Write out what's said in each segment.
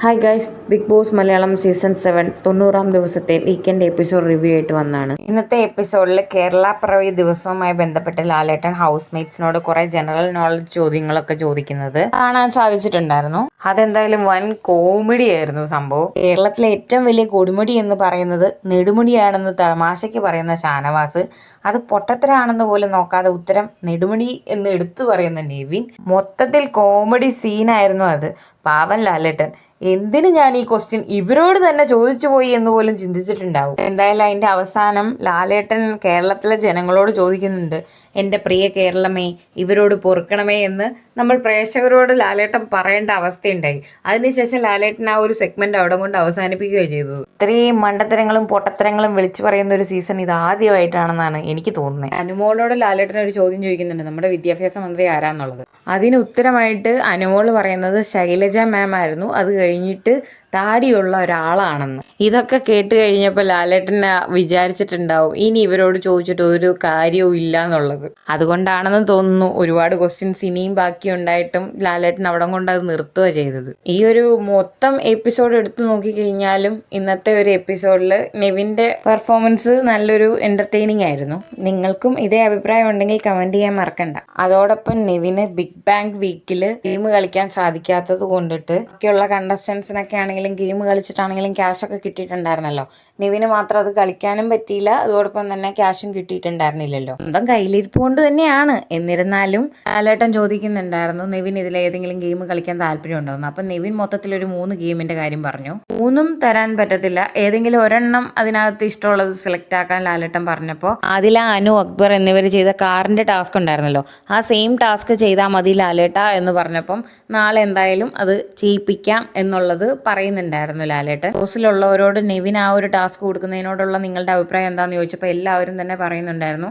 Hi guys, Bigg Boss Malayalam season 7 90-ാം ദിവസത്തെ weekend episode review ആയിട്ട് വന്നാണ്. ഇന്നത്തെ എപ്പിസോഡിൽ കേരള പിറവി ദിവസവുമായി ബന്ധപ്പെട്ട് ലാലേട്ടൻ ഹൗസ് മേറ്റ്സിനോട് കുറെ ജനറൽ നോളജ് ചോദ്യങ്ങളൊക്കെ ചോദിക്കുന്നത് കാണാൻ സാധിച്ചിട്ടുണ്ടായിരുന്നു. അതെന്തായാലും വൻ കോമഡി ആയിരുന്നു സംഭവം. കേരളത്തിലെ ഏറ്റവും വലിയ കൊടുമുടി എന്ന് പറയുന്നത് നെടുമുടിയാണെന്ന് തമാശയ്ക്ക് പറയുന്ന ഷാനവാസ് അത് പൊട്ടത്തരാണെന്ന് പോലും നോക്കാതെ ഉത്തരം നെടുമുടി എന്ന് എടുത്തു പറയുന്ന നെവിൻ. മൊത്തത്തിൽ കോമഡി സീനായിരുന്നു അത്. പാവൻ ലാലേട്ടൻ, എന്തിന് ഞാൻ ഈ ക്വസ്റ്റ്യൻ ഇവരോട് തന്നെ ചോദിച്ചു പോയി എന്ന് പോലും ചിന്തിച്ചിട്ടുണ്ടാവും. എന്തായാലും അതിന്റെ അവസാനം ലാലേട്ടൻ കേരളത്തിലെ ജനങ്ങളോട് ചോദിക്കുന്നുണ്ട്, എൻ്റെ പ്രിയ കേരളമേ ഇവരോട് പൊറുക്കണമേ എന്ന് നമ്മൾ പ്രേക്ഷകരോട് ലാലേട്ടൻ പറയേണ്ട അവസ്ഥയുണ്ടായി. അതിനുശേഷം ലാലേട്ടൻ ആ ഒരു സെഗ്മെന്റ് അവിടെ കൊണ്ട് അവസാനിപ്പിക്കുകയാണ് ചെയ്തത്. ഇത്രയും മണ്ടത്തരങ്ങളും പൊട്ടത്തരങ്ങളും വിളിച്ചു പറയുന്ന ഒരു സീസൺ ഇത് ആദ്യമായിട്ടാണെന്നാണ് എനിക്ക് തോന്നുന്നത്. അനുമോളോട് ലാലേട്ടൻ ഒരു ചോദ്യം ചോദിക്കുന്നുണ്ട്, നമ്മുടെ വിദ്യാഭ്യാസ മന്ത്രി ആരാന്നുള്ളത്. അതിന് ഉത്തരമായിട്ട് അനുമോൾ പറയുന്നത് ശൈലജ മാം ആയിരുന്നു, അത് കഴിഞ്ഞിട്ട് താടിയുള്ള ഒരാളാണെന്ന്. ഇതൊക്കെ കേട്ട് കഴിഞ്ഞപ്പോൾ ലാലേട്ടൻ വിചാരിച്ചിട്ടുണ്ടാവും ഇനി ഇവരോട് ചോദിച്ചിട്ട് ഒരു കാര്യവും ഇല്ല എന്നുള്ളത്. അതുകൊണ്ടാണെന്ന് തോന്നുന്നു ഒരുപാട് ക്വസ്റ്റ്യൻസ് ഇനിയും ബാക്കി ഉണ്ടായിട്ടും ലാലേട്ടൻ അവിടെ കൊണ്ട് അത് നിർത്തുക ചെയ്തത്. ഈ ഒരു മൊത്തം എപ്പിസോഡ് എടുത്തു നോക്കിക്കഴിഞ്ഞാലും ഇന്നത്തെ ഒരു എപ്പിസോഡിൽ നെവിന്റെ പെർഫോമൻസ് നല്ലൊരു എന്റർടൈനിങ് ആയിരുന്നു. നിങ്ങൾക്കും ഇതേ അഭിപ്രായം ഉണ്ടെങ്കിൽ കമന്റ് ചെയ്യാൻ മറക്കണ്ട. അതോടൊപ്പം നെവിന് ബിഗ് ബാങ് വീക്കിൽ ഗെയിം കളിക്കാൻ സാധിക്കാത്തത് കൊണ്ടിട്ട് ഒക്കെയുള്ള കണ്ടസ്റ്റൻസിനൊക്കെ ആണെങ്കിലും ഗെയിം കളിച്ചിട്ടാണെങ്കിലും ക്യാഷൊക്കെ കിട്ടിയിട്ടുണ്ടായിരുന്നല്ലോ. നെവിന് മാത്രം അത് കളിക്കാനും പറ്റിയില്ല, അതോടൊപ്പം തന്നെ ക്യാഷും കിട്ടിയിട്ടുണ്ടായിരുന്നില്ലല്ലോ. സ്വന്തം കയ്യിലിരിപ്പ് കൊണ്ട് തന്നെയാണ്. എന്നിരുന്നാലും ലാലേട്ടൻ ചോദിക്കുന്നുണ്ടായിരുന്നു നെവിൻ ഇതിൽ ഏതെങ്കിലും ഗെയിം കളിക്കാൻ താല്പര്യം ഉണ്ടോന്ന്. അപ്പം നെവിൻ മൊത്തത്തിൽ ഒരു 3 ഗെയിമിന്റെ കാര്യം പറഞ്ഞു. 3 തരാൻ പറ്റത്തില്ല, ഏതെങ്കിലും ഒരെണ്ണം അതിനകത്ത് ഇഷ്ടമുള്ളത് സെലക്ട് ആക്കാൻ ലാലേട്ടൻ പറഞ്ഞപ്പോൾ ആദില, അനു, അക്ബർ എന്നിവർ ചെയ്ത കാറിന്റെ ടാസ്ക് ഉണ്ടായിരുന്നല്ലോ, ആ സെയിം ടാസ്ക് ചെയ്താൽ മതി ലാലേട്ട എന്ന് പറഞ്ഞപ്പം നാളെ എന്തായാലും അത് ചെയ്യിപ്പിക്കാം എന്നുള്ളത് പറയുന്നുണ്ടായിരുന്നു ലാലേട്ടൻ. ഹൗസിലുള്ളവരോട് നെവിൻ ആ ഒരു ടാസ്ക് കൊടുക്കുന്നതിനോടുള്ള നിങ്ങളുടെ അഭിപ്രായം എന്താണെന്ന് ചോദിച്ചപ്പോൾ എല്ലാവരും തന്നെ പറയുന്നുണ്ടായിരുന്നു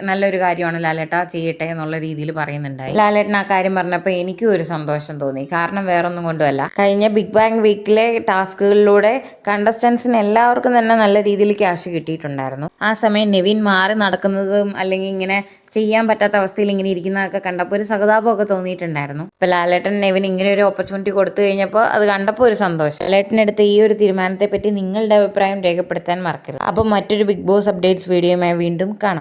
നല്ലൊരു കാര്യമാണ് ലാലേട്ട, ചെയ്യട്ടെ എന്നുള്ള രീതിയിൽ പറയുന്നുണ്ടായി. ലാലേട്ടൻ ആ കാര്യം പറഞ്ഞപ്പോൾ എനിക്കും ഒരു സന്തോഷം തോന്നി. കാരണം വേറൊന്നും കൊണ്ടുമല്ല, കഴിഞ്ഞ ബിഗ് ബാങ് വീക്കിലെ ടാസ്കുകളിലൂടെ കണ്ടസ്റ്റൻസിന് എല്ലാവർക്കും തന്നെ നല്ല രീതിയിൽ ക്യാഷ് കിട്ടിയിട്ടുണ്ടായിരുന്നു. ആ സമയം നെവിൻ മാറി നടക്കുന്നതും അല്ലെങ്കിൽ ഇങ്ങനെ ചെയ്യാൻ പറ്റാത്ത അവസ്ഥയിൽ ഇങ്ങനെ ഇരിക്കുന്നതൊക്കെ കണ്ടപ്പോൾ ഒരു സഹതാപമൊക്കെ തോന്നിയിട്ടുണ്ടായിരുന്നു. ഇപ്പൊ ലാലേട്ടൻ നെവിൻ ഇങ്ങനെ ഒരു ഓപ്പർച്യൂണിറ്റി കൊടുത്തു കഴിഞ്ഞപ്പോൾ അത് കണ്ടപ്പോൾ ഒരു സന്തോഷം. ലാലേട്ടനെടുത്ത ഈ ഒരു തീരുമാനത്തെ പറ്റി നിങ്ങളുടെ അഭിപ്രായം രേഖപ്പെടുത്താൻ മറക്കരുത്. അപ്പം മറ്റൊരു ബിഗ് ബോസ് അപ്ഡേറ്റ്സ് വീഡിയോയുമായി വീണ്ടും കാണാം.